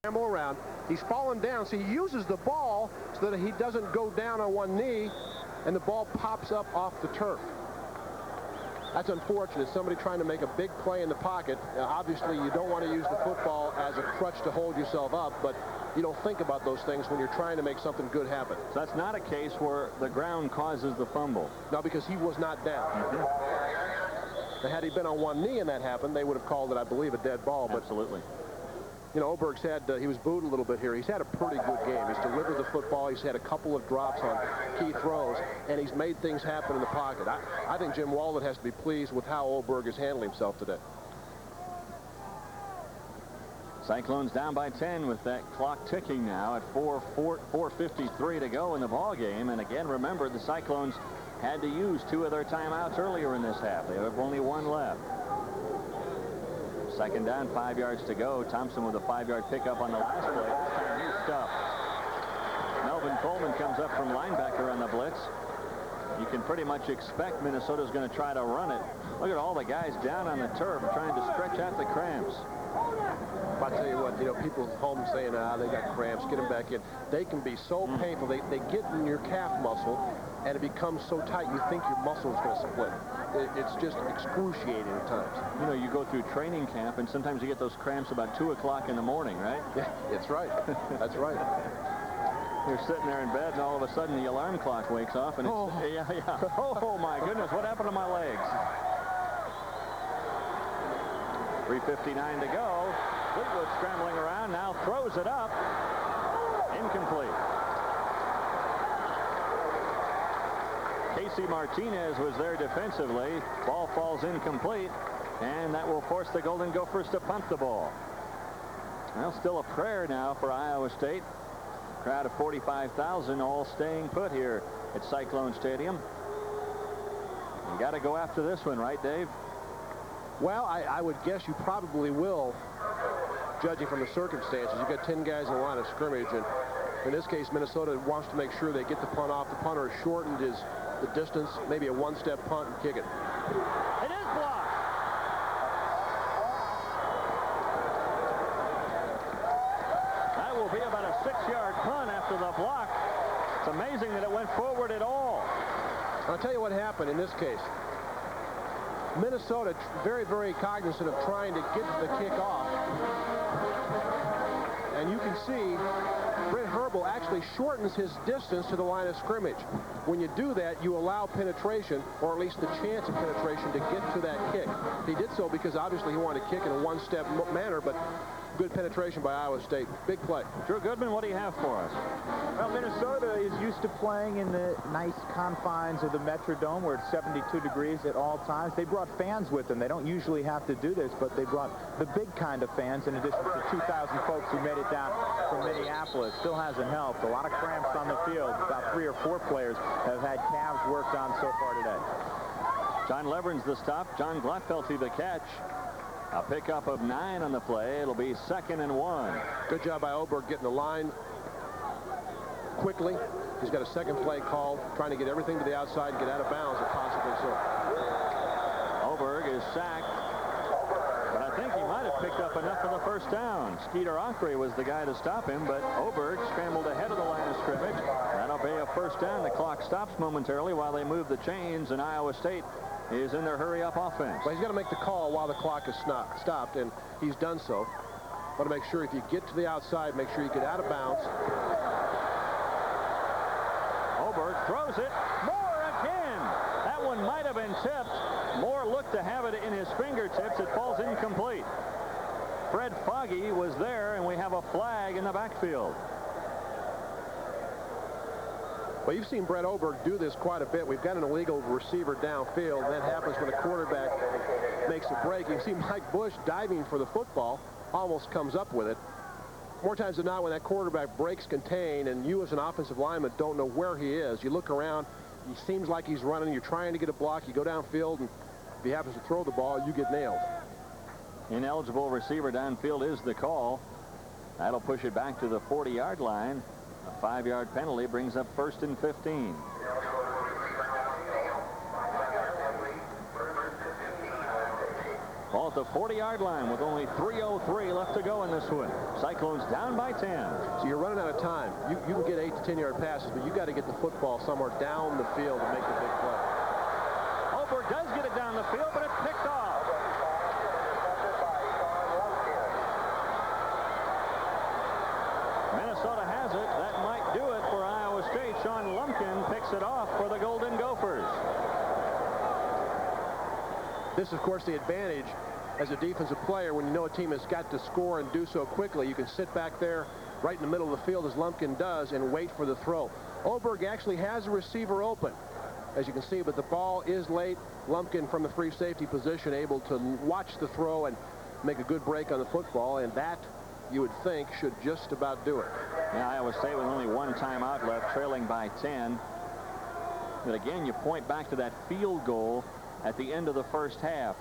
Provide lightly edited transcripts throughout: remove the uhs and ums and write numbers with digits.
scramble around. He's fallen down, so he uses the ball so that he doesn't go down on one knee, and the ball pops up off the turf. That's unfortunate. Somebody trying to make a big play in the pocket. Obviously, you don't want to use the football as a crutch to hold yourself up, but you don't think about those things when you're trying to make something good happen. So that's not a case where the ground causes the fumble. No, because he was not down. Had he been on one knee and that happened, they would have called it, I believe, a dead ball. But absolutely. You know, Oberg's had, he was booed a little bit here. He's had a pretty good game. He's delivered the football. He's had a couple of drops on key throws, and he's made things happen in the pocket. I think Jim Walden has to be pleased with how Oberg is handling himself today. Cyclones down by 10 with that clock ticking now at 4:53 to go in the ball game. And again, remember, the Cyclones had to use 2 of their timeouts earlier in this half. They have only 1 left. Second down, 5 yards to go. Thompson with a 5-yard pickup on the last play. This time he's stuffed. Melvin Coleman comes up from linebacker on the blitz. You can pretty much expect Minnesota's going to try to run it. Look at all the guys down on the turf trying to stretch out the cramps. I tell you what, you know, people at home saying, they got cramps, get them back in. They can be so painful. They get in your calf muscle, and it becomes so tight you think your muscle is going to split. It's just excruciating at times. You know, you go through training camp, and sometimes you get those cramps about 2 o'clock in the morning, right? Yeah, that's right. That's right. You're sitting there in bed, and all of a sudden the alarm clock wakes off, and it's, yeah. Oh, my goodness, what happened to my legs? 3:59 to go. Fleetwood scrambling around, now throws it up. Incomplete. Casey Martinez was there defensively. Ball falls incomplete, and that will force the Golden Gophers to punt the ball. Well, still a prayer now for Iowa State. Crowd of 45,000 all staying put here at Cyclone Stadium. You got to go after this one, right, Dave? Well, I would guess you probably will, judging from the circumstances. You've got 10 guys in the line of scrimmage, and in this case, Minnesota wants to make sure they get the punt off. The punter has shortened the distance, maybe a one-step punt and kick it. It is blocked. That will be about a 6-yard punt after the block. It's amazing that it went forward at all. I'll tell you what happened in this case. Minnesota very, very cognizant of trying to get the kick off. And you can see Brent Herbal actually shortens his distance to the line of scrimmage. When you do that, you allow penetration, or at least the chance of penetration, to get to that kick. He did so because obviously he wanted to kick in a one-step manner, but good penetration by Iowa State. Big play. Drew Goodman, what do you have for us? Well, Minnesota is used to playing in the nice confines of the Metrodome where it's 72 degrees at all times. They brought fans with them. They don't usually have to do this, but they brought the big kind of fans in addition to 2,000 folks who made it down from Minneapolis. Still hasn't helped. A lot of cramps on the field. About 3 or 4 players have had calves worked on so far today. John Leveren's the stop. John Glatfelty the catch. A pickup of 9 on the play. It'll be 2nd and 1. Good job by Oberg getting the line quickly. He's got a second play called, trying to get everything to the outside and get out of bounds if possibly so. Oberg is sacked, but I think he might have picked up enough for the first down. Skeeter Ockrey was the guy to stop him, but Oberg scrambled ahead of the line of scrimmage. That'll be a first down. The clock stops momentarily while they move the chains, and Iowa State is in their hurry-up offense. Well, he's got to make the call while the clock is stopped, and he's done so. Want to make sure if you get to the outside, make sure you get out of bounds. Oberg throws it. Moore again. That one might have been tipped. Moore looked to have it in his fingertips. It falls incomplete. Fred Foggy was there, and we have a flag in the backfield. Well, you've seen Brett Oberg do this quite a bit. We've got an illegal receiver downfield. That happens when the quarterback makes a break. You can see Mike Bush diving for the football, almost comes up with it. More times than not, when that quarterback breaks contain and you as an offensive lineman don't know where he is, you look around, he seems like he's running, you're trying to get a block, you go downfield, and if he happens to throw the ball, you get nailed. Ineligible receiver downfield is the call. That'll push it back to the 40-yard line. A 5-yard penalty brings up 1st and 15. Ball at the 40-yard line with only 3:03 left to go in this one. Cyclones down by 10. So you're running out of time. You can get 8 to 10-yard passes, but you got to get the football somewhere down the field to make the big play. Oberg does get it down the field, but it's picked off. Minnesota has it. That might do it for Iowa State. Sean Lumpkin picks it off for the Golden Gophers. This, of course, the advantage as a defensive player when you know a team has got to score and do so quickly. You can sit back there right in the middle of the field as Lumpkin does and wait for the throw. Oberg actually has a receiver open, as you can see, but the ball is late. Lumpkin from the free safety position able to watch the throw and make a good break on the football, and that, you would think, should just about do it. Yeah, Iowa State with only one timeout left, trailing by 10. But again, you point back to that field goal at the end of the first half.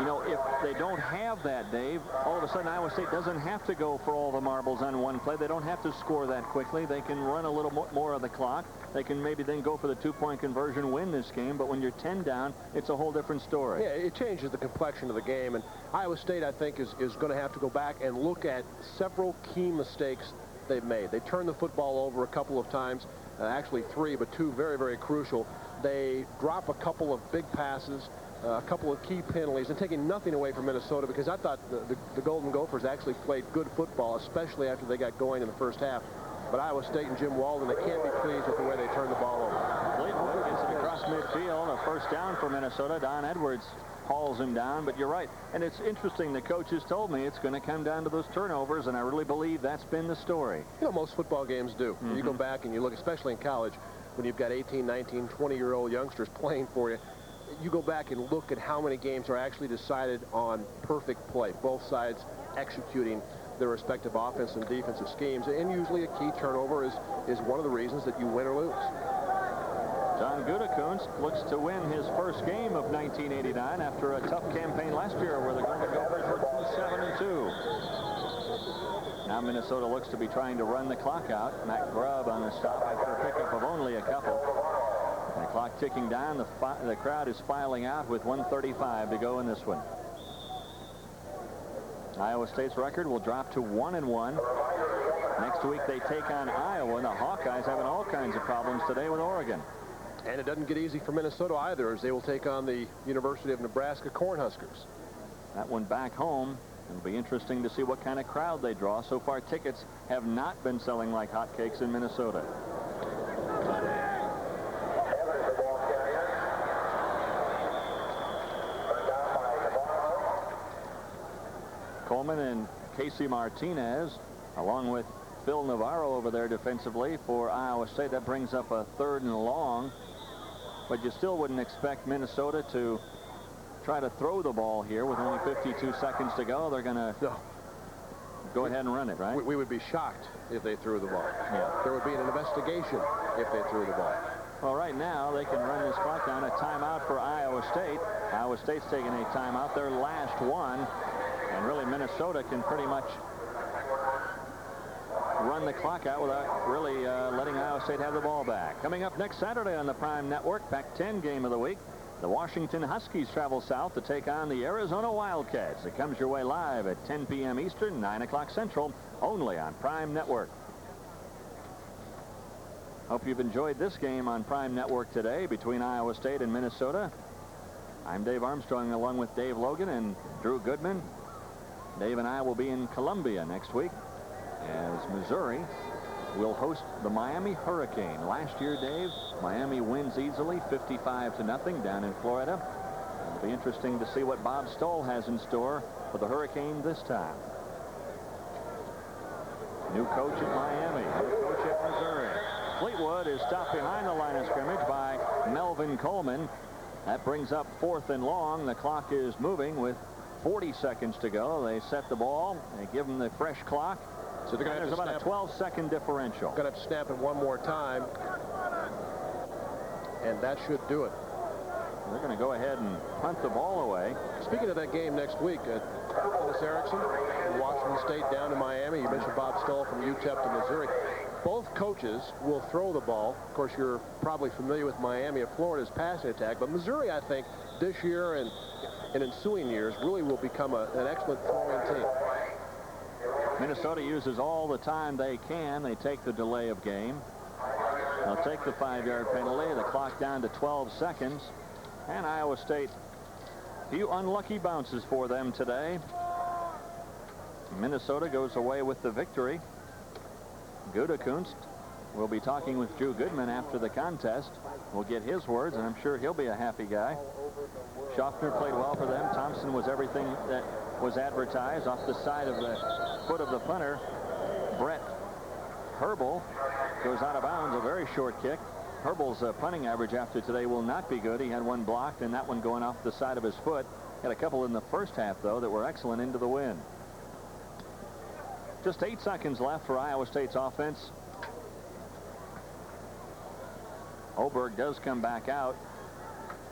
You know, if they don't have that, Dave, all of a sudden Iowa State doesn't have to go for all the marbles on one play. They don't have to score that quickly. They can run a little more of the clock. They can maybe then go for the 2-point conversion, win this game. But when you're 10 down, it's a whole different story. Yeah, it changes the complexion of the game. And Iowa State, I think, is going to have to go back and look at several key mistakes they've made. They turned the football over a couple of times, actually 3, but 2 very, very crucial. They drop a couple of big passes, a couple of key penalties, and taking nothing away from Minnesota, because I thought the Golden Gophers actually played good football, especially after they got going in the first half. But Iowa State and Jim Walden, they can't be pleased with the way they turned the ball over. Fleetwood gets it across midfield. A first down for Minnesota. Don Edwards hauls him down, but you're right. And it's interesting, the coaches told me it's going to come down to those turnovers, and I really believe that's been the story. You know, most football games do. You go back and you look, especially in college, when you've got 18, 19, 20-year-old youngsters playing for you, you go back and look at how many games are actually decided on perfect play, both sides executing their respective offense and defensive schemes, and usually a key turnover is one of the reasons that you win or lose. John Gutekunst looks to win his first game of 1989 after a tough campaign last year where the Golden Gophers were 2-7-2. Now Minnesota looks to be trying to run the clock out. Matt Grubb on the stop after a pickup of only a couple. And the clock ticking down. The crowd is filing out with 1:35 to go in this one. Iowa State's record will drop to 1-1. Next week they take on Iowa, and the Hawkeyes having all kinds of problems today with Oregon. And it doesn't get easy for Minnesota either, as they will take on the University of Nebraska Cornhuskers. That one back home. It'll be interesting to see what kind of crowd they draw. So far, tickets have not been selling like hotcakes in Minnesota. Coleman and Casey Martinez, along with Phil Navarro over there defensively for Iowa State. That brings up a 3rd and long. But you still wouldn't expect Minnesota to try to throw the ball here with only 52 seconds to go. They're going to go ahead and run it, right? We would be shocked if they threw the ball. Yeah. There would be an investigation if they threw the ball. Well, right now, they can run this clock down. A timeout for Iowa State. Iowa State's taking a timeout, their last one. And really, Minnesota can pretty much run the clock out without really letting Iowa State have the ball back. Coming up next Saturday on the Prime Network, Pac-10 game of the week. The Washington Huskies travel south to take on the Arizona Wildcats. It comes your way live at 10 p.m. Eastern, 9 o'clock Central, only on Prime Network. Hope you've enjoyed this game on Prime Network today between Iowa State and Minnesota. I'm Dave Armstrong along with Dave Logan and Drew Goodman. Dave and I will be in Columbia next week as Missouri will host the Miami Hurricane. Last year, Dave, Miami wins easily 55-0 down in Florida. It'll be interesting to see what Bob Stoll has in store for the Hurricane this time. New coach at Miami, new coach at Missouri. Fleetwood is stopped behind the line of scrimmage by Melvin Coleman. That brings up 4th and long. The clock is moving with 40 seconds to go. They set the ball. They give them the fresh clock. So they're going to There's about a 12-second differential. Going to have to snap it one more time. And that should do it. They're going to go ahead and punt the ball away. Speaking of that game next week, Dennis Erickson from Washington State down to Miami. You mentioned Bob Stoll from UTEP to Missouri. Both coaches will throw the ball. Of course, you're probably familiar with Miami of Florida's passing attack. But Missouri, I think, this year and in ensuing years really will become an excellent throwing team. Minnesota uses all the time they can. They take the delay of game. They'll take the 5-yard penalty. The clock down to 12 seconds. And Iowa State, few unlucky bounces for them today. Minnesota goes away with the victory. Gutekunst will be talking with Drew Goodman after the contest. We'll get his words, and I'm sure he'll be a happy guy. Schaffner played well for them. Thompson was everything that was advertised. Off the side of the foot of the punter, Brett Herbel goes out of bounds, a very short kick. Herbel's punting average after today will not be good. He had one blocked, and that one going off the side of his foot. Had a couple in the first half, though, that were excellent into the wind. Just 8 seconds left for Iowa State's offense. Oberg does come back out,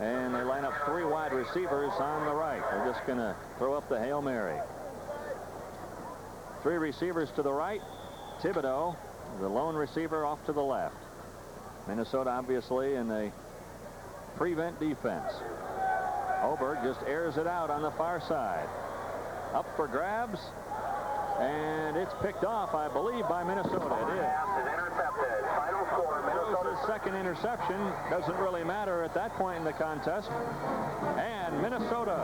and they line up 3 wide receivers on the right. They're just going to throw up the Hail Mary. 3 receivers to the right. Thibodeau, the lone receiver, off to the left. Minnesota obviously in a prevent defense. Oberg just airs it out on the far side. Up for grabs, and it's picked off, I believe, by Minnesota. It is. His second interception. Doesn't really matter at that point in the contest. And Minnesota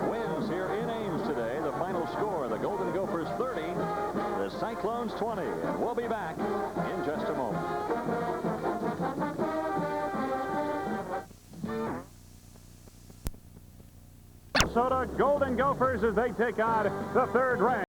wins here in Ames today. The final score, the Golden Gophers 30, the Cyclones 20. And we'll be back in just a moment. Minnesota Golden Gophers as they take on the 3rd rank.